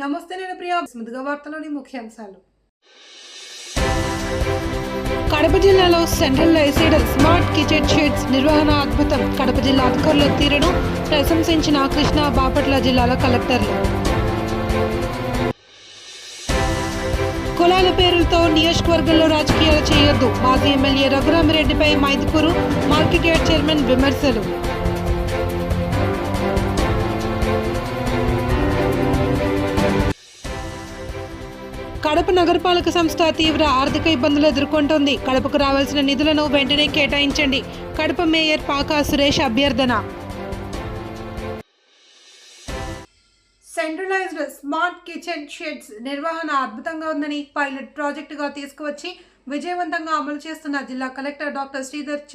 నమస్తే, నేను ప్రియా. ముందుగా వార్తలోని ముఖ్యాంశాలు. కడప జిల్లాలో సెంట్రలైజ్డ్ స్మార్ట్ కిచెన్ షెడ్స్ నిర్వహణ అద్భుతం. కడప జిల్లా అధికారుల తీరును ప్రశంసించిన కృష్ణా బాపట్ల జిల్లాల కలెక్టర్లు. కులాల పేరులతో నియోజకవర్గంలో రాజకీయాలు చేయొద్దు. మాజీ ఎమ్మెల్యే రఘురామిరెడ్డిపై మైదుకూరు మార్కెట్ యార్డ్ చైర్మన్ విమర్శలు. కడప నగరపాలక సంస్థ తీవ్ర ఆర్థిక ఇబ్బందులు ఎదుర్కొంటోంది. కడపకు రావాల్సిన నిధులను వెంటనే కేటాయించండి. కడప మేయర్ పాకా సురేష్ అభ్యర్థన. సెంట్రలైజ్డ్ స్మార్ట్ కిచెన్ షెడ్స్ నిర్వహణ అద్భుతంగా ఉందని పైలట్ ప్రాజెక్టుగా తీసుకువచ్చి విజయవంతంగా అమలు చేస్తున్న జిల్లా కలెక్టర్ డాక్టర్ శ్రీధర్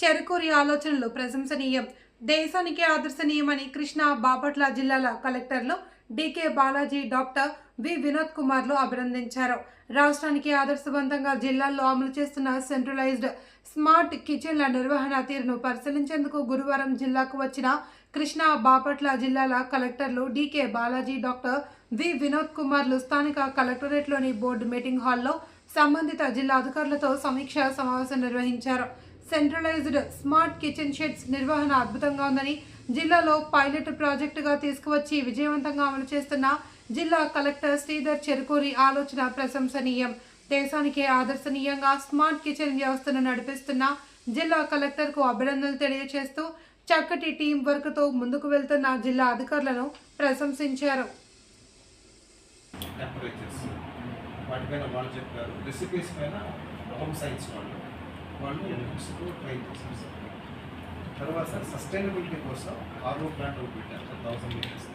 చెరుకూరి ఆలోచనలు ప్రశంసనీయం, దేశానికి ఆదర్శనీయమని కృష్ణా బాపట్ల జిల్లాల కలెక్టర్లు DK Balaji, doctor V Vinod కుమార్లు అభినందించారు. రాష్ట్రానికి ఆదర్శవంతంగా జిల్లాల్లో అమలు చేస్తున్న సెంట్రలైజ్డ్ స్మార్ట్ కిచెన్ల నిర్వహణ తీరును పరిశీలించేందుకు గురువారం జిల్లాకు వచ్చిన కృష్ణా బాపట్ల జిల్లాల కలెక్టర్లు DK Balaji, doctor V Vinod కుమార్లు స్థానిక కలెక్టరేట్లోని బోర్డు మీటింగ్ హాల్లో సంబంధిత జిల్లా అధికారులతో సమీక్షా సమావేశం నిర్వహించారు. సెంట్రలైజ్డ్ స్మార్ట్ కిచెన్ షెడ్స్ నిర్వహణ అద్భుతంగా ఉందని, జిల్లాలో పైలట్ ప్రాజెక్టుగా తీసుకువచ్చి విజయవంతంగా అమలు చేస్తున్న జిల్లా కలెక్టర్ శ్రీధర్ చెరుకూరి ఆలోచన ప్రశంసనీయం, దేశానికే ఆదర్శనీయంగా స్మార్ట్ కిచెన్ వ్యవస్థను నడిపిస్తున్న జిల్లా కలెక్టర్కు అభినందనలు తెలియజేస్తూ చక్కటి టీం వర్క్తో ముందుకు వెళ్తున్న జిల్లా అధికారులను ప్రశంసించారు. తర్వాత సస్టైనబిలిటీ కోసం ఆర్ఓ ప్లాంట్ ఒకటి పెట్టారు. 1000 లీటర్స్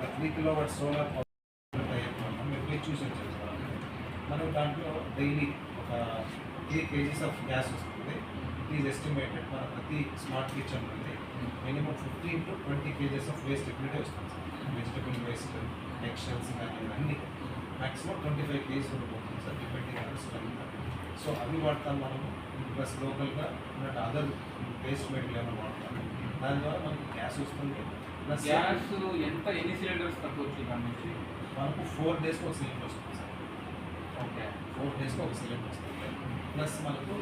3 కిలోవాట్ సోలార్ మీరు చూసి వచ్చేస్తాం. మనం దాంట్లో డైలీ ఒక 3 kgs ఆఫ్ గ్యాస్ వస్తుంది. ఇట్ ఈజ్ ఎస్టిమేటెడ్ మన ప్రతి స్మార్ట్ కిచెన్ నుండి minimum 15 to 20 kgs of waste everyday వస్తుంది. వెజిటబుల్ వేస్ట్, ఎక్షన్స్ కానీ అన్నీ మ్యాక్సిమం 25 kgs ఉండిపోతుంది sir, depending on strength. So అవి వాడతాం మనము. ప్లస్ లోకల్గా ఉన్నట్టు అదర్ వేస్ట్ మెటీరియల్ ఏమైనా వాడతాం. దాని ద్వారా మనకి గ్యాస్ వస్తుంది. ప్లస్ గ్యాస్ ఎన్ని సిలిండర్స్ తక్కువచ్చు దాని నుంచి? మనకు 4 days ఒక సిలిండర్ వస్తుంది సార్. ఓకే, 4 days ఒక సిలిండర్ వస్తుంది. ప్లస్ మనకు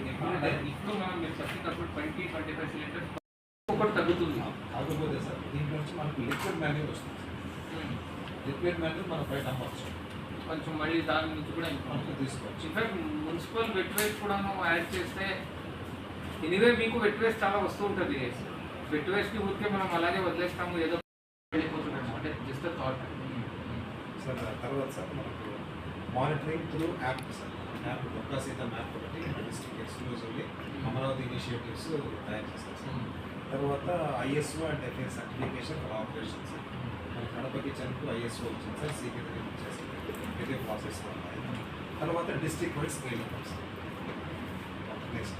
ఇప్పుడు మనం మీరు చెప్పినప్పుడు 20-25 సిలిండర్స్ ఒకటి తగ్గుతుంది. కాకపోతే సార్ దీంట్లో నుంచి మనకు లిక్విడ్ మాన్యూర్ వస్తుంది. లిక్విడ్ మాన్యూర్ మనం బయట అమ్మవచ్చు. కొంచెం మళ్ళీ దాని నుంచి కూడా మనకు తీసుకోవచ్చు. ఇన్ఫాక్ట్ మున్సిపల్ వెట్ వేస్ట్ కూడా యాడ్ చేస్తే ఎనీవే మీకు వెట్ వేస్ట్ చాలా వస్తూ ఉంటుంది. వెట్ వేస్ట్కి ఊరికే మనం అలాగే వదిలేస్తాము, ఏదో వెళ్ళిపోతున్నాము. అంటే జస్ట్ థాట్ సార్. తర్వాత సార్ మనకు monitoring through app sir. App Dokka Seethamma app ఒకటి డిస్ట్రిక్ట్ ఎక్స్క్లూజివ్లీ అమరావతి ఇనిషియేటివ్స్ తయారు చేస్తారు సార్. తర్వాత ISO and FA certification for operation sir. మన కడప కిచెన్కు ఐఎస్ఓ వచ్చింది సార్. సీక్రెటరీ వచ్చేసి ఇదే ప్రాసెస్ ఉన్నాయి. తర్వాత district wide scale sir. Next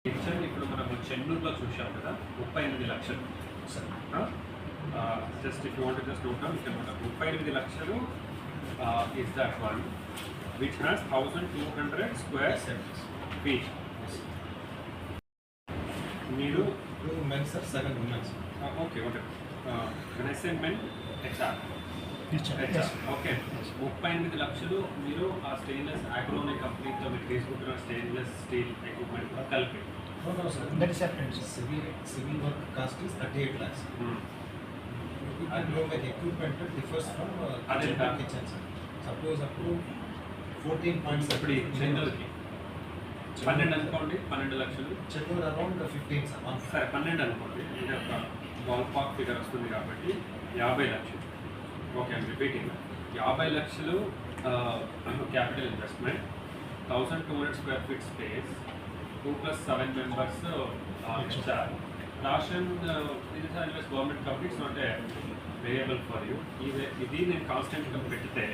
kitchen ఇప్పుడు మనము చెన్నూరులో చూసాం కదా, 38 లక్షలు sir. Just if you want just note down, ఇక్కడ మనకు 38 లక్షలు is that one which has 1200 square feet. మీరు men sir 7 women sir. Okay okay, men HR okay. 38 లక్షలు మీరు ఆ స్టెయిన్లెస్ అగ్రోనిక్ కంపెనీతో మీరు తీసుకుంటున్న స్టెయిన్లెస్ స్టీల్ ఎక్విప్మెంట్ కలిపి. That is separate. Civil work cost is 38 lakhs. Agro-like equipment differs from kitchen. Suppose up to 14 points. ఇప్పుడు చెన్నూరుకి 12 అనుకోండి, 12 లక్షలు. Chennur around 15 sir. సరే 12 అనుకోండి, ఇది ఒక బాల్ పాక్ ఫిగర్ వస్తుంది కాబట్టి 50 లక్షలు. Okay, I'm repeating. 50 లక్షలు capital investment, 1200 square feet space, 2+7 members HR. Ration ఇది invest government company, it's not a variable for you. ఇది నేను కాన్స్టెంట్గా పెడితే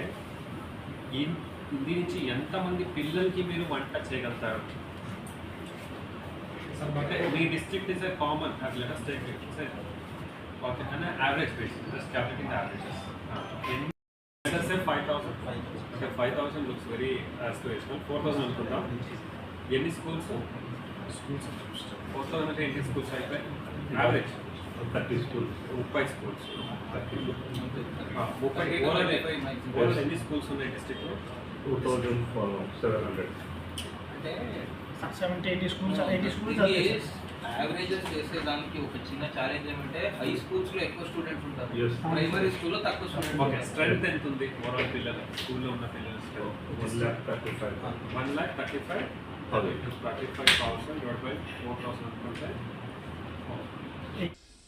ఇంది నుంచి ఎంతమంది పిల్లలకి మీరు వంట చేయగలుగుతారు? అంటే మీ district is a common let us take it okay అన్న average basis, just calculating averages. let us say 5,000. Okay, 5,000 looks very aspirational. 4,000 అనుకుందాం. ఎన్ని స్కూల్స్? 4,000 అంటే ఎన్ని స్కూల్స్ అయిపోయి యావరేజ్? 30 స్కూల్స్. 30 స్కూల్స్. ఓవరాల్ ఎన్ని స్కూల్స్ ఉన్నాయి డిస్ట్రిక్ట్లో? 2700. అంటే 70-80 స్కూల్స్ 80 స్కూల్స్ యావరేజెస్ చేసేదానికి ఒక చిన్న ఛాలెంజ్ ఏమంటే హై స్కూల్స్ లో ఎక్కువ స్టూడెంట్స్ ఉంటారు, Yes. ప్రైమరీ స్కూల్లో తక్కువ ఓకే, స్టూడెంట్స్. స్ట్రెంత్ ఎంత ఉంది ఓవరాల్ పిల్లలు స్కూల్లో ఉన్న పిల్లలు? 135,000. 1,35,000 divided by 4,000 అనుకుంటే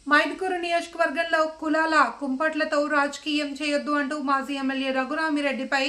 మైదుకూరు నియోజకవర్గంలో కులాల కుంపట్లతో రాజకీయం చేయొద్దు అంటూ మాజీ ఎమ్మెల్యే రఘురామిరెడ్డిపై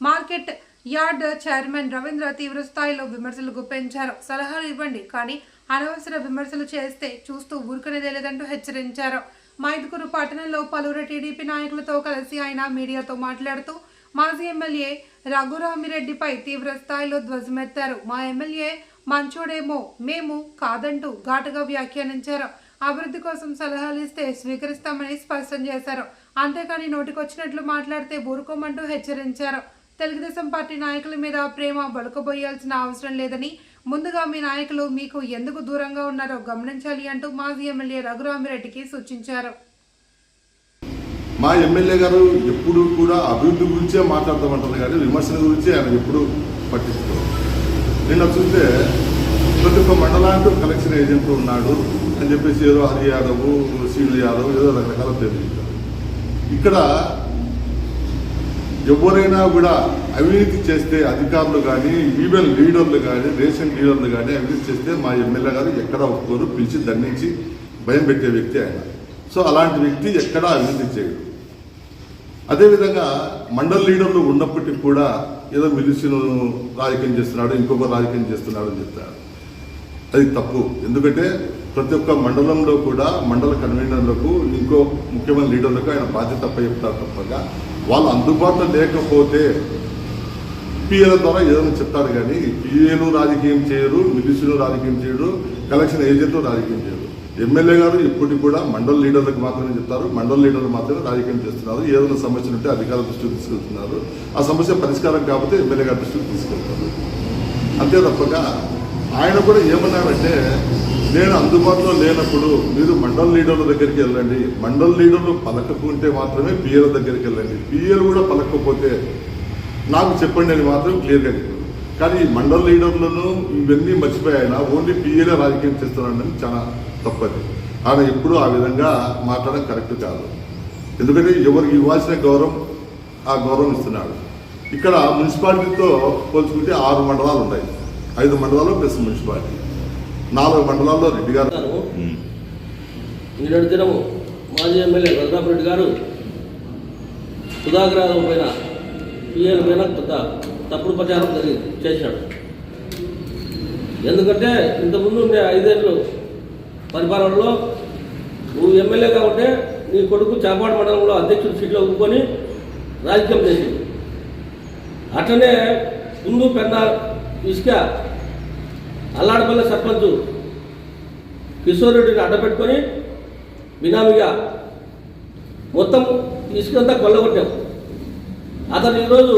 మార్కెట్ యార్డ్ చైర్మన్ రవీంద్ర తీవ్రస్థాయిలో విమర్శలు గుప్పించారు. సలహాలు ఇవ్వండి, కానీ అనవసర విమర్శలు చేస్తే చూస్తూ ఊరుకునేదే లేదంటూ హెచ్చరించారు. మైదుకూరు పట్టణంలో పలువురు టీడీపీ నాయకులతో కలిసి ఆయన మీడియాతో మాట్లాడుతూ మాజీ ఎమ్మెల్యే రఘురామిరెడ్డిపై తీవ్ర స్థాయిలో ధ్వజమెత్తారు. మా ఎమ్మెల్యే మంచోడేమో మేము కాదంటూ ఘాటుగా వ్యాఖ్యానించారు. అభివృద్ధి కోసం సలహాలు ఇస్తే స్వీకరిస్తామని స్పష్టం చేశారు. అంతేకాని నోటికొచ్చినట్లు మాట్లాడితే ఊరుకోమంటూ హెచ్చరించారు. తెలుగుదేశం పార్టీ నాయకుల మీద ప్రేమ బలుకబోయాల్సిన అవసరం లేదని, ముందుగా మీ నాయకులు మీకు ఎందుకు దూరంగా ఉన్నారో గమనించాలి అంటూ మాజీ ఎమ్మెల్యే రఘురామిరెడ్డికి సూచించారు. మా ఎమ్మెల్యే గారు ఎప్పుడు కూడా అభివృద్ధి గురించే మాట్లాడతామంటారు కానీ విమర్శల గురించి ఆయన ఎప్పుడు పట్టించుకోరు. నిన్న చూస్తే ప్రతి ఒక్క మండలానికి కలెక్షన్ ఏజెంట్ ఉన్నాడు అని చెప్పేసి ఏదో హరి యాదవ్, శ్రీను యాదవ్ ఏదో రకరకాల పేర్లు ఇచ్చారు. ఇక్కడ ఎవరైనా కూడా అవినీతి చేస్తే అధికారులు కానీ, ఈవెన్ లీడర్లు కానీ, రేషన్ డీలర్లు కానీ అవినీతి చేస్తే మా ఎమ్మెల్యే గారు ఎక్కడ ఒప్పుకోరు, పిలిచి దండించి భయం పెట్టే వ్యక్తి ఆయన. సో అలాంటి వ్యక్తి ఎక్కడా అవినీతి చేయడు. అదేవిధంగా మండల లీడర్లు ఉన్నప్పటికీ కూడా ఏదో మిలిసిను రాజకీయం చేస్తున్నాడు, ఇంకొక రాజకీయం చేస్తున్నాడు అని చెప్తారు. అది తప్పు. ఎందుకంటే ప్రతి ఒక్క మండలంలో కూడా మండల కన్వీనర్లకు, ఇంకో ముఖ్యమైన లీడర్లకు ఆయన బాధ్యత చెప్తారు తప్పగా వాళ్ళు అందుబాటులో లేకపోతే పిఏల ద్వారా ఏదైనా చెప్తారు. కానీ పిఏలు రాజకీయం చేయరు, మిలిసిను రాజకీయం చేయడు, కలెక్షన్ ఏజెంట్లు రాజకీయం చేయరు. ఎమ్మెల్యే గారు ఇప్పటికి కూడా మండల లీడర్లకు మాత్రమే చెప్తారు. మండల లీడర్లు మాత్రమే రాజకీయం చేస్తున్నారు. ఏదైనా సమస్యలు ఉంటే అధికారుల దృష్టికి తీసుకెళ్తున్నారు. ఆ సమస్య పరిష్కారం కాకపోతే ఎమ్మెల్యే గారి దృష్టికి తీసుకెళ్తారు. అంతే తప్పక ఆయన కూడా ఏమన్నారంటే, నేను అందుబాటులో లేనప్పుడు మీరు మండల లీడర్ల దగ్గరికి వెళ్ళండి, మండల లీడర్లు పలకకుంటే మాత్రమే పిఏల దగ్గరికి వెళ్ళండి, పిఏలు కూడా పలకపోతే నాకు చెప్పండి అని మాత్రం క్లియర్గా చెప్పారు. కానీ ఈ మండల లీడర్లను ఇవన్నీ మర్చిపోయి ఆయన ఓన్లీ పిఏలే రాజకీయం చేస్తున్నాడని చాలా తప్పది. ఆయన ఎప్పుడూ ఆ విధంగా మాట్లాడడం కరెక్ట్ కాదు. ఎందుకంటే ఎవరికి ఇవ్వాల్సిన గౌరవం ఆ గౌరవం ఇస్తున్నాడు. ఇక్కడ మున్సిపాలిటీతో పోల్చుకుంటే 6 మండలాలు ఉంటాయి. 5 మండలాలు ప్లస్ మున్సిపాలిటీ, 4 మండలాల్లో రెడ్డి గారు. నిన్నటి దినము మాజీ ఎమ్మెల్యే రఘురామిరెడ్డి గారు సుధాకర్ పైన పిఎల్ పైన పెద్ద తప్పుడు ప్రచారం చేశాడు. ఎందుకంటే ఇంతకుముందు ఉండే 5 ఏళ్ళు పరిపాలనలో నువ్వు ఎమ్మెల్యేగా ఉంటే నీ కొడుకు చాపాడు మండలంలో అధ్యక్షుడి సీట్లో ఒప్పుకొని రాజకీయం చేసింది. అట్లనే ముందు పెద్ద ఇసుక అల్లాడపల్లి సర్పంచ్ కిషోర్ రెడ్డిని అడ్డపెట్టుకొని బినామీగా మొత్తం ఇసుకంతా కొల్లగొట్టాం. అతను ఈరోజు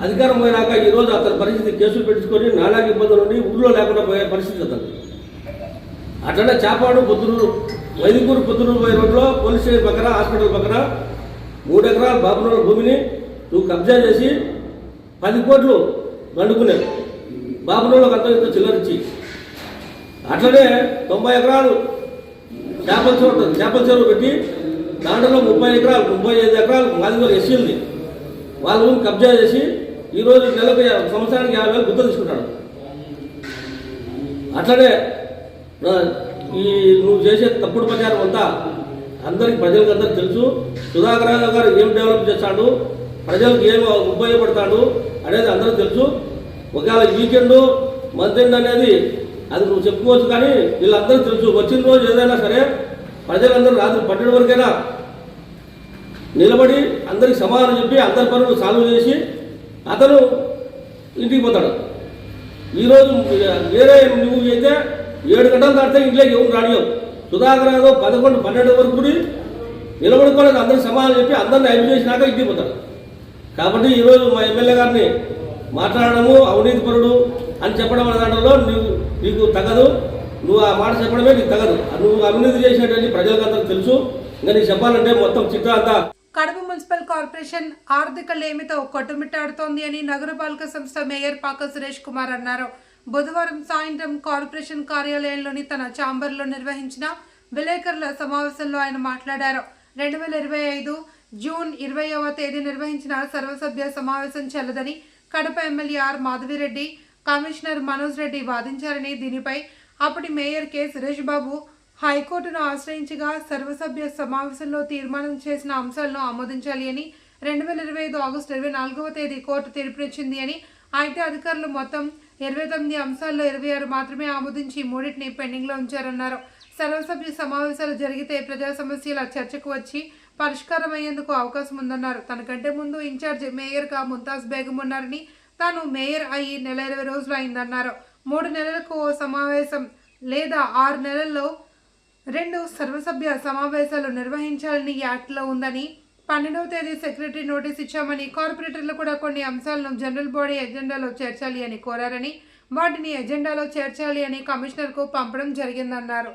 అధికారం పోయినాక ఈరోజు అతని పరిస్థితి కేసులు పెట్టుకొని నానాకి ఇబ్బందులు ఉండి ఊళ్ళో లేకుండా పోయే పరిస్థితి అతను. అట్లనే చాపాడు పొద్దునూరు, మైదుకూరు పొద్దునూరు పోయే రోడ్లో పోలీస్ స్టేషన్ పక్కన, హాస్పిటల్ పక్కన 3 ఎకరాల బాబునూరు భూమిని నువ్వు కబ్జా చేసి 10 కోట్లు వండుకున్నావు. బాబునూరులోకి అంత ఇంత చిల్లరిచ్చి. అట్లనే 90 ఎకరాలు చేపల చెరువు పెట్టి దాంట్లో 35 ఎకరాలు మాదిగోలు ఎస్సీలది వాళ్ళు కబ్జా చేసి ఈరోజు నెలకు సంవత్సరానికి 50,000 గుర్తు తీసుకుంటాడు. అట్లనే ఈ నువ్వు చేసే తప్పుడు ప్రచారం అంతా ప్రజలకు అందరికి తెలుసు. సుధాకర్ గారు ఏం డెవలప్ చేస్తాడు, ప్రజలకు ఏం ఉపయోగపడతాడు అనేది అందరికీ తెలుసు. ఒకవేళ వీకెండ్ మంత్ ఎండ్ అనేది అది నువ్వు చెప్పుకోవచ్చు, కానీ వీళ్ళందరికీ తెలుసు. వచ్చిన రోజు ఏదైనా సరే ప్రజలందరూ రాత్రి 12 వరకైనా నిలబడి అందరికి సమాధానం చెప్పి అందరి పనులు సాల్వ్ చేసి అతను ఇంటికి పోతాడు. ఈరోజు వేరే నువ్వు అయితే 7 గంటలు దాటితే ఇంట్లోకి ఎవరు రానియవు. సుధాకర్ యాదవ్ 11, 12 వరకు కూడా నిలబడుకోలేదు. అందరికి సమాధానం చెప్పి అందరిని అభివృద్ధి చేసినాక ఇంటికి పోతాడు. కాబట్టి ఈరోజు మా ఎమ్మెల్యే గారిని మాట్లాడడము అవినీతిపరుడు అని చెప్పడం అనే దాంట్లో నీకు తగదు. నువ్వు ఆ మాట చెప్పడమే నీకు తగదు. నువ్వు అవినీతి చేసినట్టు ప్రజలకు అందరికి తెలుసు. ఇంకా నీకు చెప్పాలంటే మొత్తం చిత్రం అంతా కడప మున్సిపల్ కార్పొరేషన్ ఆర్థిక లేమితో కొట్టుమిట్టాడుతోంది అని నగరపాలక సంస్థ మేయర్ పాక సురేష్ కుమార్ అన్నారు. బుధవారం సాయంత్రం కార్పొరేషన్ కార్యాలయంలోని తన ఛాంబర్లో నిర్వహించిన విలేకరుల సమావేశంలో ఆయన మాట్లాడారు. 2025 జూన్ 20వ తేదీ నిర్వహించిన సర్వసభ్య సమావేశం చెల్లదని Kadapa MLA R Madhavi Reddy, commissioner Manoj Reddy వాదించారని, దీనిపై అప్పటి మేయర్ కె సురేష్ బాబు హైకోర్టును ఆశ్రయించగా సర్వసభ్య సమావేశంలో తీర్మానం చేసిన అంశాలను ఆమోదించాలి అని 2025 ఆగస్టు 24వ తేదీ కోర్టు తీర్పునిచ్చింది అని, అయితే అధికారులు మొత్తం 29 అంశాల్లో 26 మాత్రమే ఆమోదించి 3టిని పెండింగ్లో ఉంచారన్నారు. సర్వసభ్య సమావేశాలు జరిగితే ప్రజా సమస్యల చర్చకు వచ్చి పరిష్కారం అయ్యేందుకు అవకాశం ఉందన్నారు. తనకంటే ముందు ఇన్ఛార్జ్ మేయర్గా ముంతాజ్ బేగం ఉన్నారని, తాను మేయర్ అయ్యి నెల 20 రోజులు అయిందన్నారు. 3 నెలలకు ఓ సమావేశం లేదా 6 నెలల్లో 2 సర్వసభ్య సమావేశాలు నిర్వహించాలని యాక్ట్లో ఉందని, 12వ తేదీ సెక్రటరీ నోటీస్ ఇచ్చామని, కార్పొరేటర్లు కూడా కొన్ని అంశాలను జనరల్ బాడీ ఎజెండాలో చేర్చాలి అని కోరారని, వాటిని ఎజెండాలో చేర్చాలి అని కమిషనర్కు పంపడం జరిగిందన్నారు.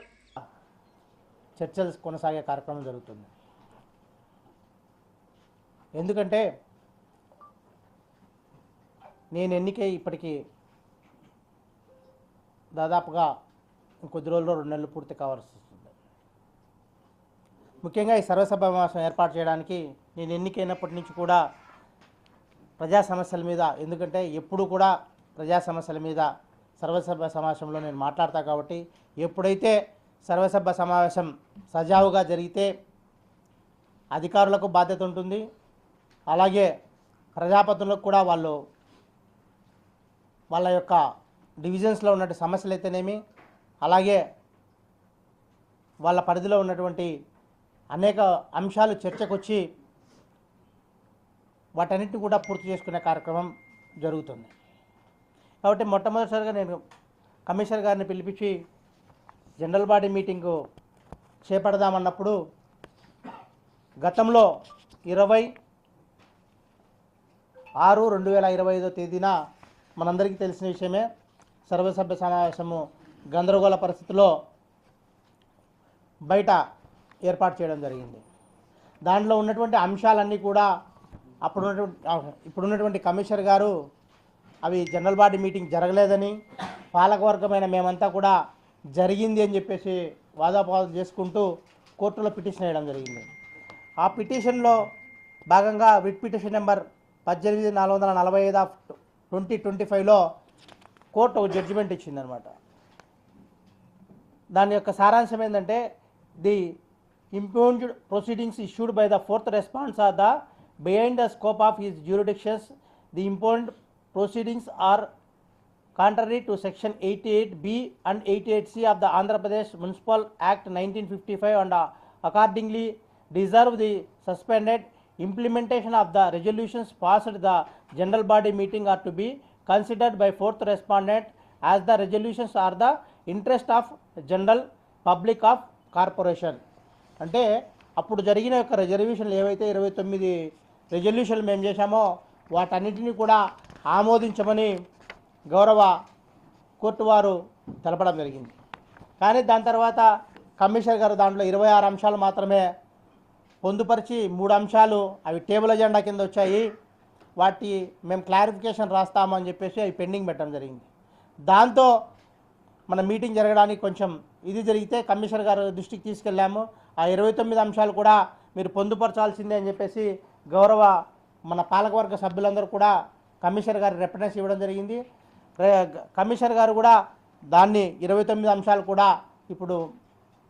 చర్చలు కొనసాగే కార్యక్రమం జరుగుతుంది. ఎందుకంటే నేను ఎన్నికై ఇప్పటికీ దాదాపుగా ఇంకొద్ది రోజుల్లో 2 నెలలు పూర్తి కావాల్సి వస్తుంది. ముఖ్యంగా ఈ సర్వసభ సమావేశం ఏర్పాటు చేయడానికి నేను ఎన్నికైనప్పటి నుంచి కూడా ప్రజా సమస్యల మీద, ఎందుకంటే ఎప్పుడు కూడా ప్రజా సమస్యల మీద సర్వసభ సమావేశంలో నేను మాట్లాడతా కాబట్టి, ఎప్పుడైతే సర్వసభ సమావేశం సజావుగా జరిగితే అధికారులకు బాధ్యత ఉంటుంది, అలాగే ప్రజాపతులకు కూడా వాళ్ళ యొక్క డివిజన్స్లో ఉన్నటువంటి సమస్యలు అయితేనేమి, అలాగే వాళ్ళ పరిధిలో ఉన్నటువంటి అనేక అంశాలు చర్చకు వచ్చి వాటన్నిటిని కూడా పూర్తి చేసుకునే కార్యక్రమం జరుగుతుంది. కాబట్టి మొట్టమొదటిసారిగా నేను కమిషనర్ గారిని పిలిపించి జనరల్ బాడీ మీటింగు చేపడదామన్నప్పుడు గతంలో 20/6/2025 తేదీన మనందరికీ తెలిసిన విషయమే సర్వసభ్య సమావేశము గందరగోళ పరిస్థితిలో బయట ఏర్పాటు చేయడం జరిగింది. దాంట్లో ఉన్నటువంటి అంశాలన్నీ కూడా ఇప్పుడున్నటువంటి కమిషనర్ గారు అవి జనరల్ బాడీ మీటింగ్ జరగలేదని, పాలకవర్గమైన మేమంతా కూడా జరిగింది అని చెప్పేసి వాదాపాదాలు చేసుకుంటూ కోర్టులో పిటిషన్ వేయడం జరిగింది. ఆ పిటిషన్లో భాగంగా రిట్ పిటిషన్ నెంబర్ 18/445/2025లో కోర్టు ఒక జడ్జిమెంట్ ఇచ్చిందనమాట. దాని యొక్క సారాంశం ఏంటంటే, the impugned proceedings issued by the fourth response are the behind the scope of his jurisdictions. The impugned proceedings are contrary to section 88B and 88C of the Andhra Pradesh Municipal Act 1955 and accordingly deserve the suspended implementation of the resolutions passed at the general body meeting are to be considered by fourth respondent as the resolutions are the interest of general public of corporation. అంటే అప్పుడు జరిగిన యొక్క రిజర్వేషన్లు ఏవైతే 29 రెజల్యూషన్లు మేము చేశామో వాటన్నిటిని కూడా ఆమోదించమని గౌరవ కోర్టు వారు తెలపడం జరిగింది. కానీ దాని తర్వాత కమిషనర్ గారు దాంట్లో 26 అంశాలు మాత్రమే పొందుపరిచి 3 అంశాలు అవి టేబుల్ ఎజెండా కింద వచ్చాయి, వాటి మేము క్లారిఫికేషన్ రాస్తామని చెప్పేసి అవి పెండింగ్ పెట్టడం జరిగింది. దాంతో మన మీటింగ్ జరగడానికి కొంచెం ఇది జరిగితే కమిషనర్ గారు దృష్టికి తీసుకెళ్ళాము. ఆ 29 అంశాలు కూడా మీరు పొందుపరచాల్సిందే అని చెప్పేసి గౌరవ మన పాలకవర్గ సభ్యులందరూ కూడా కమిషనర్ గారి రిప్రజెంటేషన్ ఇవ్వడం జరిగింది. కమిషనర్ గారు కూడా దాన్ని 29 అంశాలు కూడా ఇప్పుడు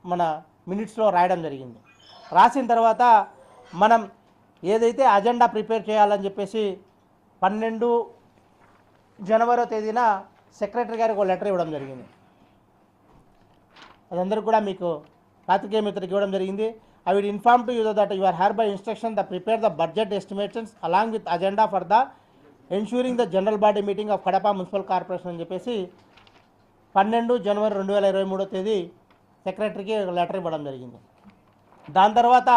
మన మినిట్స్లో రాయడం జరిగింది. రాసిన తర్వాత మనం ఏదైతే అజెండా ప్రిపేర్ చేయాలని చెప్పేసి 12 జనవరి తేదీన సెక్రటరీ గారికి ఒక లెటర్ ఇవ్వడం జరిగింది. అదందరూ కూడా మీకు పాత్రికేయ మిత్రులకు ఇవ్వడం జరిగింది. I will inform to you that you are hire by instruction the prepare the budget estimations along with agenda for the ensuring the general body meeting of Kadapa municipal corporation అని చెప్పేసి 12 జనవరి 2023 తేదీ సెక్రటరీకి లెటర్ ఇవ్వడం జరిగింది. దాని తర్వాత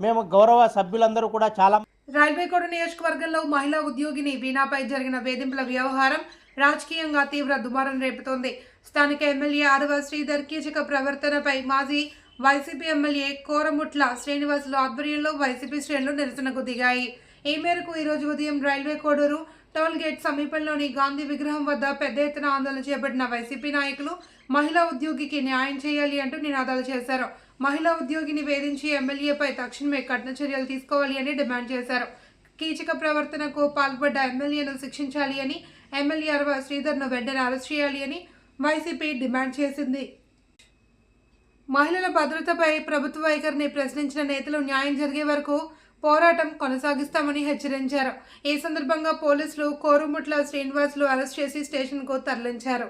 మేము గౌరవ సభ్యులందరూ కూడా చాలా రైల్వేకోట నియోజకవర్గంలో మహిళా ఉద్యోగిని వీణాపై జరిగిన వేధింపుల వ్యవహారం రాజకీయంగా తీవ్ర దుమారం రేపుతోంది. స్థానిక ఎమ్మెల్యే ఆరవ శ్రీధర్ కీచక ప్రవర్తనపై మాజీ వైసీపీ ఎమ్మెల్యే కోరముట్ల శ్రీనివాసులు ఆధ్వర్యంలో వైసీపీ శ్రేణులు నిరసనకు దిగాయి. ఈ మేరకు ఈరోజు ఉదయం రైల్వే కోడూరు టోల్ గేట్ సమీపంలోని గాంధీ విగ్రహం వద్ద పెద్ద ఎత్తున ఆందోళన చేపట్టిన వైసీపీ నాయకులు మహిళా ఉద్యోగికి న్యాయం చేయాలి అంటూ నినాదాలు చేశారు. మహిళా ఉద్యోగిని వేధించి ఎమ్మెల్యేపై తక్షణమే కఠిన చర్యలు తీసుకోవాలి అని డిమాండ్ చేశారు. కీచక ప్రవర్తనకు పాల్పడ్డ ఎమ్మెల్యేను శిక్షించాలి అని, ఎమ్మెల్యే అరవ శ్రీధర్ను వెంటనే అరెస్ట్ చేయాలి అని వైసీపీ డిమాండ్ చేసింది. మహిళల భద్రతపై ప్రభుత్వ వైఖరిని ప్రశ్నించిన నేతలు న్యాయం జరిగే వరకు పోరాటం కొనసాగిస్తామని హెచ్చరించారు. ఈ సందర్భంగా పోలీసులు కోరుముట్ల శ్రీనివాసులు అరెస్ట్ చేసి స్టేషన్కు తరలించారు.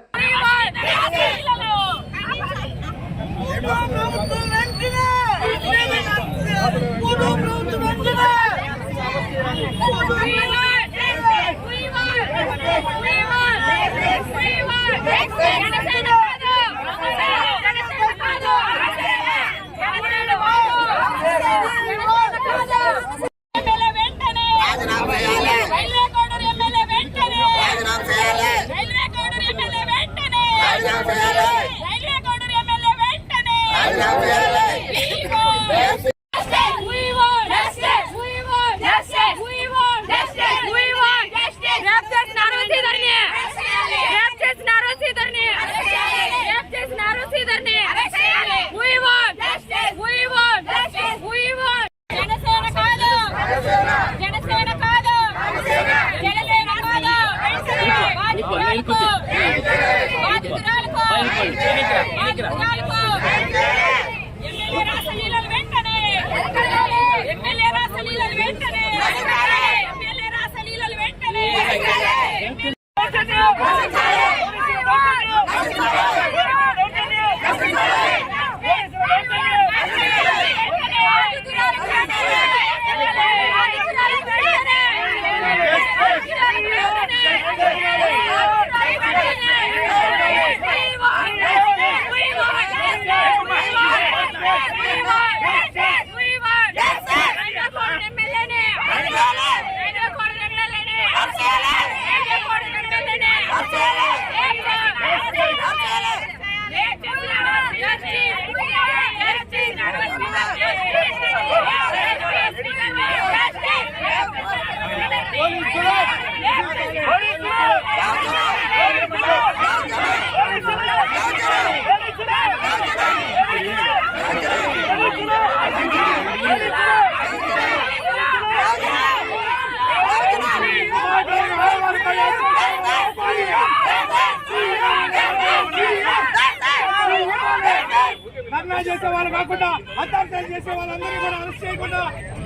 ధర్నాలు చేసే వాళ్ళు కాకుండా అత్యాచారం చేసే వాళ్ళందరినీ కూడా అరెస్ట్ చేయకుండా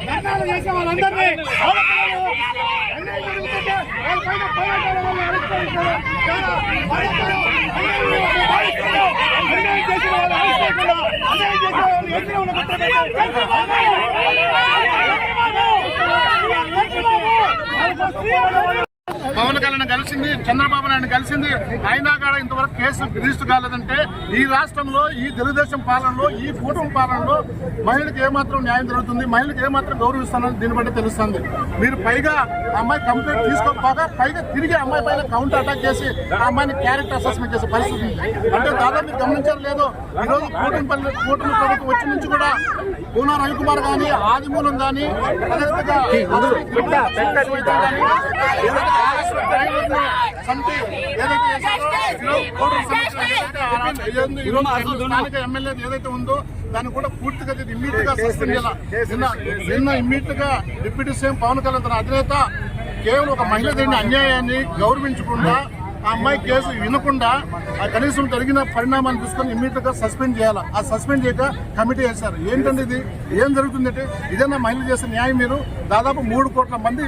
ధర్నాలు చేసే వాళ్ళందరినీ పవన్ కళ్యాణ్ కలిసింది, చంద్రబాబు నాయుడు కలిసింది, అయినా కూడా ఇంతవరకు కేసు రిజిస్టర్ కాలేదంటే ఈ రాష్ట్రంలో ఈ తెలుగుదేశం పాలనలో ఈ కూటమి పాలనలో మహిళలకు ఏమాత్రం న్యాయం జరుగుతుంది, మహిళలకు ఏమాత్రం గౌరవిస్తున్నది దీన్ని బట్టి తెలుస్తుంది. మీరు పైగా అమ్మాయి కంప్లైంట్ తీసుకోకపోగా పైగా తిరిగి అమ్మాయి పైన కౌంటర్ అటాక్ చేసి ఆ అమ్మాయిని క్యారెక్టర్ అసెస్మెంట్ చేసే పరిస్థితి ఉంది. అంటే దాదాపు మీరు గమనించారు లేదో, ఈరోజు కూటమి ప్రభుత్వం వచ్చి నుంచి కూడా పూనా రవికుమార్ కానీ, ఆదిమూలం కానీ, స్థానిక ఎమ్మెల్యే ఏదైతే ఉందో దాన్ని కూడా పూర్తిగా ఇమ్మీడియట్ గా సస్పెండ్ చేయాలి. నిన్న ఇమ్మీడియట్ గా డిప్యూటీ సీఎం పవన్ కళ్యాణ్ తన అధినేత కేవలం ఒక మహిళ జరిగిన అన్యాయాన్ని గౌరవించకుండా ఆ అమ్మాయి కేసు వినకుండా ఆ కనీసం జరిగిన పరిణామాన్ని తీసుకొని ఇమ్మీడియట్ గా సస్పెండ్ చేయాలి. ఆ సస్పెండ్ చేయక కమిటీ వేశారు. ఏంటంటే ఇది ఏం జరుగుతుందంటే ఇదేనా మహిళలు చేసే న్యాయం? మీరు దాదాపు 3 కోట్ల మంది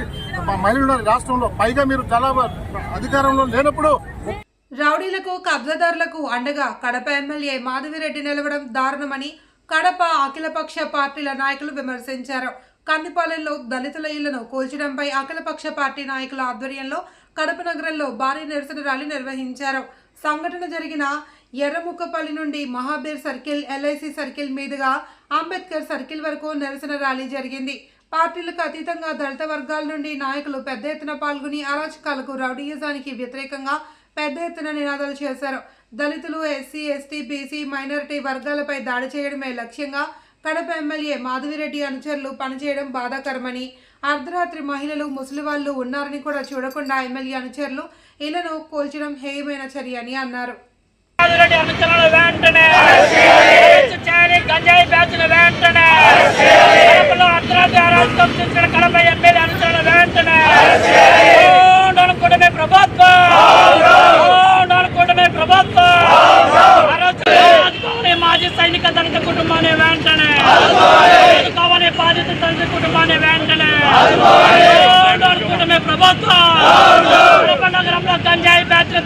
మహిళలు ఉన్నారు రాష్ట్రంలో, పైగా మీరు చాలా అధికారంలో లేనప్పుడు రౌడీలకు కబ్జాదారులకు అండగా కడప ఎమ్మెల్యే మాధవిరెడ్డి నిలవడం దారుణమని కడప అఖిలపక్ష పార్టీల నాయకులు విమర్శించారు. కందిపాలెంలో దళితుల ఇళ్లను కూల్చడంపై అఖిలపక్ష పార్టీ నాయకుల ఆధ్వర్యంలో కడప నగరంలో భారీ నిరసన ర్యాలీ నిర్వహించారు. సంఘటన జరిగిన ఎర్రముక్కపల్లి నుండి మహాబీర్ సర్కిల్, ఎల్ఐసి సర్కిల్ మీదుగా అంబేద్కర్ సర్కిల్ వరకు నిరసన ర్యాలీ జరిగింది. పార్టీలకు అతీతంగా దళిత వర్గాల నుండి నాయకులు పెద్ద ఎత్తున పాల్గొని అరాచకాలకు, రౌడీయిజానికి వ్యతిరేకంగా పెద్ద ఎత్తున నినాదాలు చేశారు. దళితులు, ఎస్సీ, ఎస్టీ, బీసీ, మైనారిటీ వర్గాలపై దాడి చేయడమే లక్ష్యంగా కడప ఎమ్మెల్యే మాధవిరెడ్డి అనుచరులు పనిచేయడం బాధాకరమని, అర్ధరాత్రి మహిళలు, ముసలివాళ్లు ఉన్నారని కూడా చూడకుండా ఎమ్మెల్యే అనుచరులు ఇళ్లను కూల్చడం హేయమైన చర్య అని అన్నారు. మాజీ సైనిక దళిత కుటుంబాన్ని వెంటనే కావాలి, బాధిత దళిత కుటుంబాన్ని వెంటనే కుటుంబే ప్రభుత్వం నగరంలో గంజాయి బ్యాచ్లు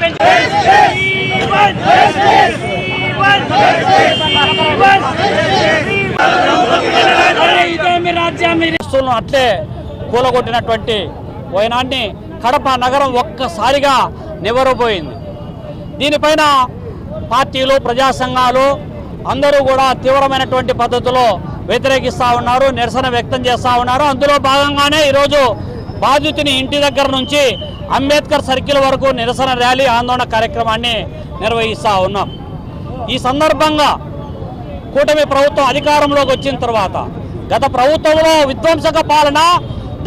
ఇదేమి రాజ్యం అట్లే కూలగొట్టినటువంటి వైనాన్ని కడప నగరం ఒక్కసారిగా నివ్వరపోయింది. దీనిపైన పార్టీలు, ప్రజా సంఘాలు అందరూ కూడా తీవ్రమైనటువంటి పద్ధతిలో వ్యతిరేకిస్తూ ఉన్నారు, నిరసన వ్యక్తం చేస్తూ ఉన్నారు. అందులో భాగంగానే ఈరోజు బాధితుని ఇంటి దగ్గర నుంచి అంబేద్కర్ సర్కిల్ వరకు నిరసన ర్యాలీ, ఆందోళన కార్యక్రమాన్ని నిర్వహిస్తూ ఉన్నాం. ఈ సందర్భంగా కూటమి ప్రభుత్వం అధికారంలోకి వచ్చిన తర్వాత గత ప్రభుత్వంలో విధ్వంసక పాలన,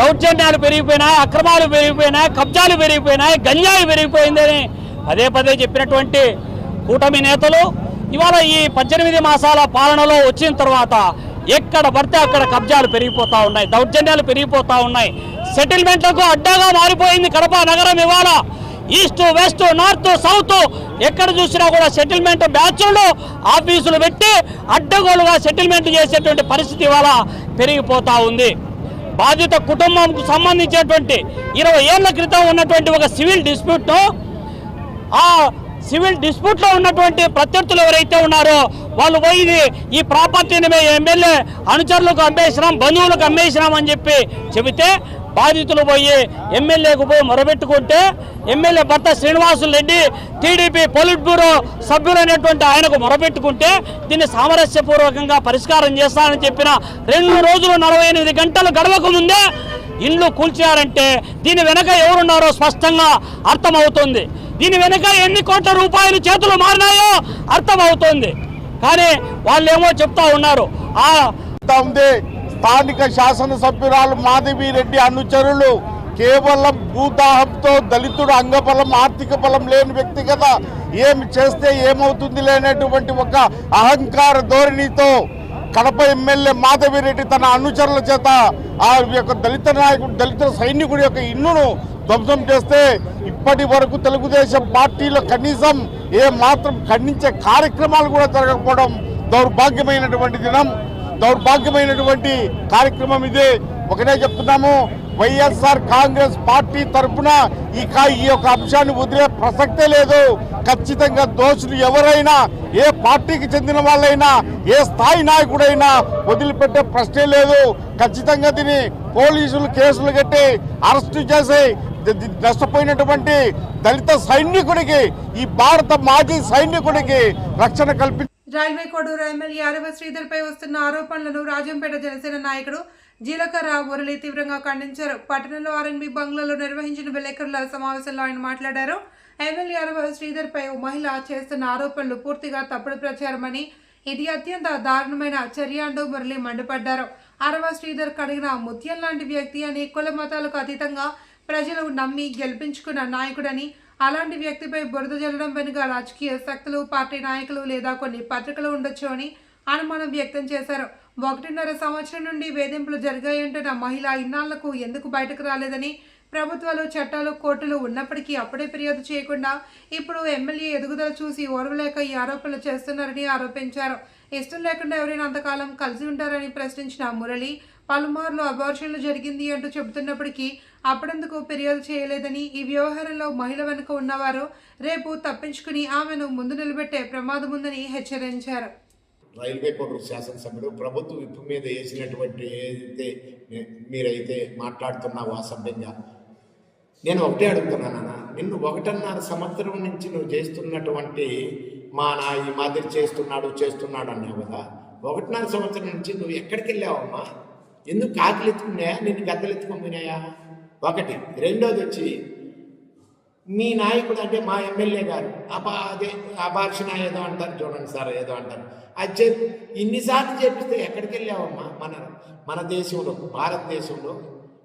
దౌర్జన్యాలు పెరిగిపోయినాయి, అక్రమాలు పెరిగిపోయినాయి, కబ్జాలు పెరిగిపోయినాయి, గంజాయి పెరిగిపోయిందని పదే పదే చెప్పినటువంటి కూటమి నేతలు ఇవాళ ఈ 18 మాసాల పాలనలో వచ్చిన తర్వాత ఎక్కడ పడితే అక్కడ కబ్జాలు పెరిగిపోతూ ఉన్నాయి, దౌర్జన్యాలు పెరిగిపోతూ ఉన్నాయి. సెటిల్మెంట్లకు అడ్డాగా మారిపోయింది కడప నగరం. ఇవాళ ఈస్ట్, వెస్ట్, నార్త్, సౌత్ ఎక్కడ చూసినా కూడా సెటిల్మెంట్ బ్యాచ్లు, ఆఫీసులు పెట్టి అడ్డగోలుగా సెటిల్మెంట్ చేసేటువంటి పరిస్థితి ఇవాళ పెరిగిపోతూ ఉంది. బాధిత కుటుంబంకు సంబంధించేటువంటి 20 ఏళ్ల క్రితం ఉన్నటువంటి ఒక సివిల్ డిస్ప్యూట్ను, ఆ సివిల్ డిస్ప్యూట్లో ఉన్నటువంటి ప్రత్యర్థులు ఎవరైతే ఉన్నారో వాళ్ళు పోయి ఈ ప్రాపర్టీని మేము ఎమ్మెల్యే అనుచరులకు అమ్మేసినాం, బంధువులకు అమ్మేసినాం అని చెబితే బాధితులు పోయి ఎమ్మెల్యేకు పోయి మొరబెట్టుకుంటే ఎమ్మెల్యే భర్త శ్రీనివాసులు రెడ్డి టీడీపీ పొలిట్ బ్యూరో సభ్యులైనటువంటి ఆయనకు మొరబెట్టుకుంటే దీన్ని సామరస్యపూర్వకంగా పరిష్కారం చేస్తానని చెప్పిన 2 రోజులు 48 గంటలు గడవక ముందే ఇల్లు కూల్చారంటే దీని వెనక ఎవరున్నారో స్పష్టంగా అర్థమవుతుంది. దీని వెనక ఎన్ని కోట్ల రూపాయలు చేతులు మారినాయో అర్థమవుతుంది. కానీ వాళ్ళేమో చెప్తా ఉన్నారు. స్థానిక శాసనసభ్యురాలు మాధవిరెడ్డి అనుచరులు కేవలం భూదాహంతో దళితుడు అంగబలం, ఆర్థిక బలం లేని వ్యక్తి కదా, ఏమి చేస్తే ఏమవుతుంది లేనటువంటి ఒక అహంకార ధోరణితో కడప ఎమ్మెల్యే మాధవిరెడ్డి తన అనుచరుల చేత ఆ యొక్క దళిత నాయకుడు, దళిత సైనికుడి యొక్క ఇల్లును ధ్వంసం చేస్తే ఇప్పటి వరకు తెలుగుదేశం పార్టీలో కనీసం ఏ మాత్రం ఖండించే కార్యక్రమాలు కూడా జరగకపోవడం దౌర్భాగ్యమైనటువంటి దినం, దౌర్భాగ్యమైనటువంటి కార్యక్రమం ఇదే. ఒకటే చెప్తున్నాము, వైఎస్ఆర్ కాంగ్రెస్ పార్టీ తరఫున ఈ యొక్క అంశాన్ని వదిలే ప్రసక్తే లేదు. ఖచ్చితంగా దోషులు ఎవరైనా, ఏ పార్టీకి చెందిన వాళ్ళైనా, ఏ స్థాయి నాయకుడైనా వదిలిపెట్టే ప్రశ్నే లేదు. ఖచ్చితంగా దీన్ని పోలీసులు కేసులు కట్టి అరెస్టు చేసి నష్టపోయినటువంటి దళిత సైనికుడికి, ఈ భారత మాజీ సైనికుడికి రక్షణ కల్పించారు. రైల్వే కోడూరు ఎమ్మెల్యే ఆరవ శ్రీధర్ పై వస్తున్న ఆరోపణలను రాజంపేట జనసేన నాయకుడు జీలకర్ర మురళి తీవ్రంగా ఖండించారు. పట్టణంలో ఆర్ఎన్బి బంగ్లాలో నిర్వహించిన విలేకరుల సమావేశంలో ఆయన మాట్లాడారు. ఎమ్మెల్యే ఆరవ శ్రీధర్ పై ఓ మహిళ చేస్తున్న ఆరోపణలు పూర్తిగా తప్పుడు ప్రచారమని, ఇది అత్యంత దారుణమైన చర్య అంటూ మురళి మండిపడ్డారు. ఆరవ శ్రీధర్ కడిగిన ముత్యం లాంటి వ్యక్తి అని, కుల మతాలకు అతీతంగా ప్రజలు నమ్మి గెలిపించుకున్న నాయకుడని, అలాంటి వ్యక్తిపై బురద జల్లడం వెనుక రాజకీయ శక్తులు, పార్టీ నాయకులు లేదా కొన్ని పత్రికలు ఉండొచ్చు అని అనుమానం వ్యక్తం చేశారు. 1.5 సంవత్సరం నుండి వేధింపులు జరిగాయంటున్న మహిళ ఇన్నాళ్లకు ఎందుకు బయటకు రాలేదని, ప్రభుత్వాలు, చట్టాలు, కోర్టులు ఉన్నప్పటికీ అప్పుడే ఫిర్యాదు చేయకుండా ఇప్పుడు ఎమ్మెల్యే ఎదుగుదల చూసి ఓర్వలేక ఈ ఆరోపణలు చేస్తున్నారని ఆరోపించారు. ఇష్టం లేకుండా ఎవరైనా అంతకాలం కలిసి ఉంటారని ప్రశ్నించిన మురళి, పలుమార్లు అబార్షన్లు జరిగింది అంటూ చెబుతున్నప్పటికీ అప్పుడెందుకు ఫిర్యాదు చేయలేదని, ఈ వ్యవహారంలో మహిళ వెనుక ఉన్నవారు రేపు తప్పించుకుని ఆమెను ముందు నిలబెట్టే ప్రమాదం ఉందని హెచ్చరించారు. రైల్వే కోడూరు శాసనసభ్యుడు ప్రభుత్వ విప్పు మీద వేసినటువంటి ఏదైతే మీరైతే మాట్లాడుతున్నావో అసభ్యంగా, నేను ఒకటే అడుగుతున్నానన్నా, నిన్ను 1.5 సంవత్సరం నుంచి నువ్వు చేస్తున్నటువంటి ఈ మాదిరి చేస్తున్నాడు అన్నావు కదా. 1.5 సంవత్సరం నుంచి నువ్వు ఎక్కడికి వెళ్ళావమ్మా? ఎందుకు కాకులు ఎత్తుకున్నాయా, నిన్ను గద్దలు ఎత్తుకొని పోయినాయా? ఒకటి. రెండోది వచ్చి మీ నాయకుడు అంటే మా ఎమ్మెల్యే గారు అదే అబార్షణ ఏదో అంటారు చూడండి సార్, ఏదో అంటారు. అది ఇన్నిసార్లు చేపిస్తే ఎక్కడికి వెళ్ళావమ్మా? మన దేశంలో, భారతదేశంలో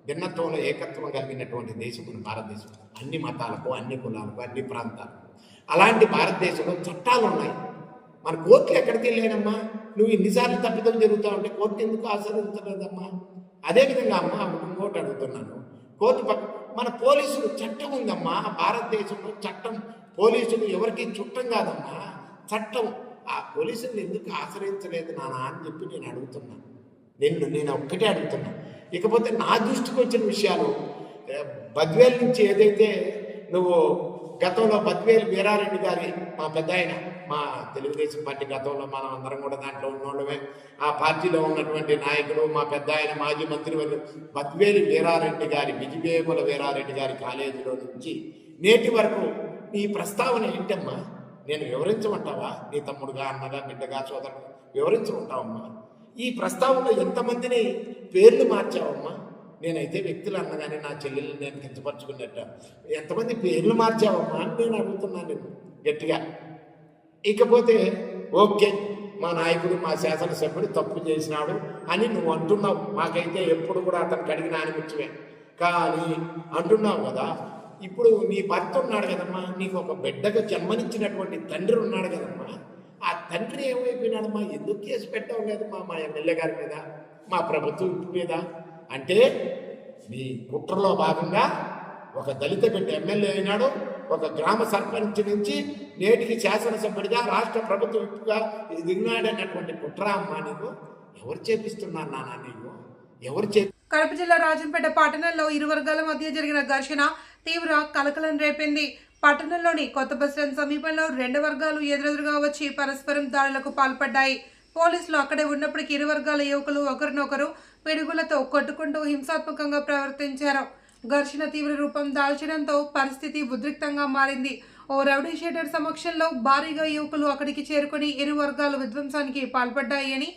భిన్నత్వంలో ఏకత్వం కలిగినటువంటి దేశం మన భారతదేశం. అన్ని మతాలకు, అన్ని కులాలకు, అన్ని ప్రాంతాలకు. అలాంటి భారతదేశంలో చట్టాలు ఉన్నాయి. మన కోర్టులు ఎక్కడికి వెళ్ళానమ్మా? నువ్వు ఇన్నిసార్లు తప్పిదం జరుగుతూ ఉంటే కోర్టు ఎందుకు ఆశ్రయించలేదమ్మా? అదేవిధంగా అమ్మా ఇంకోటి అడుగుతున్నాను, కోర్టు మన పోలీసులు చట్టం ఉందమ్మా. భారతదేశంలో చట్టం, పోలీసులు ఎవరికి చుట్టం కాదమ్మా, చట్టం. ఆ పోలీసులను ఎందుకు ఆశ్రయించలేదు నానా అని చెప్పి నేను అడుగుతున్నాను. నేను ఒక్కటే అడుగుతున్నా. ఇకపోతే నా దృష్టికి వచ్చిన విషయాలు, బద్వేల్ నుంచి ఏదైతే నువ్వు గతంలో బద్వేలు వీరారెడ్డి గారి మా పెద్ద ఆయన, మా తెలుగుదేశం పార్టీ గతంలో మనం అందరం కూడా దాంట్లో ఉన్నోళ్ళమే, ఆ పార్టీలో ఉన్నటువంటి నాయకుడు మా పెద్ద ఆయన మాజీ మంత్రివర్యులు బద్వేలు వీరారెడ్డి గారి, బిజివేముల వీరారెడ్డి గారి కాలేజీలో నుంచి నేటి వరకు నీ ప్రస్తావన ఏంటమ్మా? నేను వివరించమంటావా? నీ తమ్ముడుగా, అన్నగా, బిడ్డగా, సోదరుడుగా వివరించమంటావమ్మా? ఈ ప్రస్తావనలో ఎంతమందిని పేర్లు మార్చావమ్మా? నేనైతే వ్యక్తులు అన్నగానే నా చెల్లెల్ని నేను కించపరుచుకున్నట్ట ఎంతమంది పేర్లు మార్చావమ్మా అని నేను అడుగుతున్నాను నేను గట్టిగా. ఇకపోతే ఓకే, మా నాయకుడు, మా శాసనసభ్యుడు తప్పు చేసినాడు అని నువ్వు అంటున్నావు. మాకైతే ఎప్పుడు కూడా అతనికి అడిగిన ఆనిముత్యమే. కానీ అంటున్నావు కదా, ఇప్పుడు నీ భర్త ఉన్నాడు కదమ్మా, నీకు ఒక బిడ్డగా జన్మనిచ్చినటువంటి తండ్రి ఉన్నాడు కదమ్మా, ఆ తండ్రి ఏమైపోయినాడమ్మా? ఎందుకు కేసు పెట్టడం లేదమ్మా మా ఎమ్మెల్యే గారి మీద, మా ప్రభుత్వం మీద? అంటే నీ కుట్రలో భాగంగా ఒక దళిత బిడ్డ ఎమ్మెల్యే అయినాడు, ఒక గ్రామ సర్పంచ్ నుంచి నేటికి శాసనసభ్యుడిగా, రాష్ట్ర ప్రభుత్వ విప్పుగా దిగినాడన్నటువంటి కుట్ర అమ్మా నీకు ఎవరు చేపిస్తున్నారు నాన్న? నీకు ఎవరు కడప జిల్లా రాజంపేట పట్టణంలో ఇరు వర్గాల మధ్య జరిగిన ఘర్షణ తీవ్ర కలకలం రేపింది. పట్టణంలోని కొత్త బస్టాండ్ సమీపంలో రెండు వర్గాలు ఎదురెదురుగా వచ్చి పరస్పరం దాడులకు పాల్పడ్డాయి. పోలీసులు అక్కడే ఉన్నప్పటికీ ఇరు వర్గాల యువకులు ఒకరినొకరు పిడుగులతో కొట్టుకుంటూ హింసాత్మకంగా ప్రవర్తించారు. ఘర్షణ తీవ్ర రూపం దాల్చడంతో పరిస్థితి ఉద్రిక్తంగా మారింది. ఓ రౌడీ షీటర్ సమక్షంలో భారీగా యువకులు అక్కడికి చేరుకుని ఇరు వర్గాలు విధ్వంసానికి పాల్పడ్డాయి అని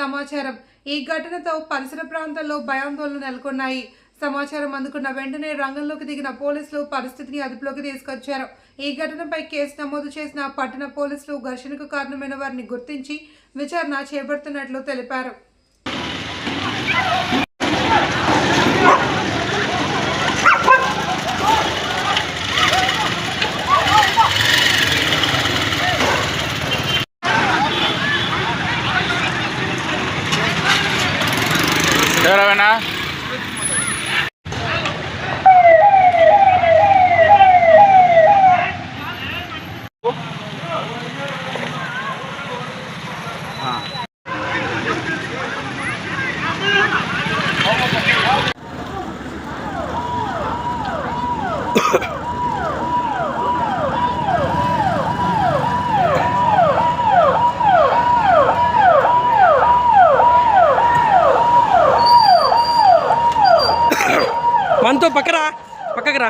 సమాచారం. ఈ ఘటనతో పరిసర ప్రాంతాల్లో భయాందోళనలు నెలకొన్నాయి. సమాచారం అందుకున్న వెంటనే రంగంలోకి దిగిన పోలీసులు పరిస్థితిని అదుపులోకి తీసుకొచ్చారు. ఈ ఘటనపై కేసు నమోదు చేసిన పట్టణ పోలీసులు ఘర్షణకు కారణమైన వారిని గుర్తించి విచారణ చేపడుతున్నట్లు తెలిపారు. ఎవరైనా మనతో పక్కరా, పక్కకి రా.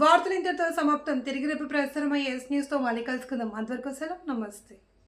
వార్తలు ఇంతటితో సమాప్తం. తిరిగి రేపు ప్రసారమయ్యే న్యూస్తో మళ్ళీ కలుసుకుందాం. అంతవరకు సెలవు, నమస్తే.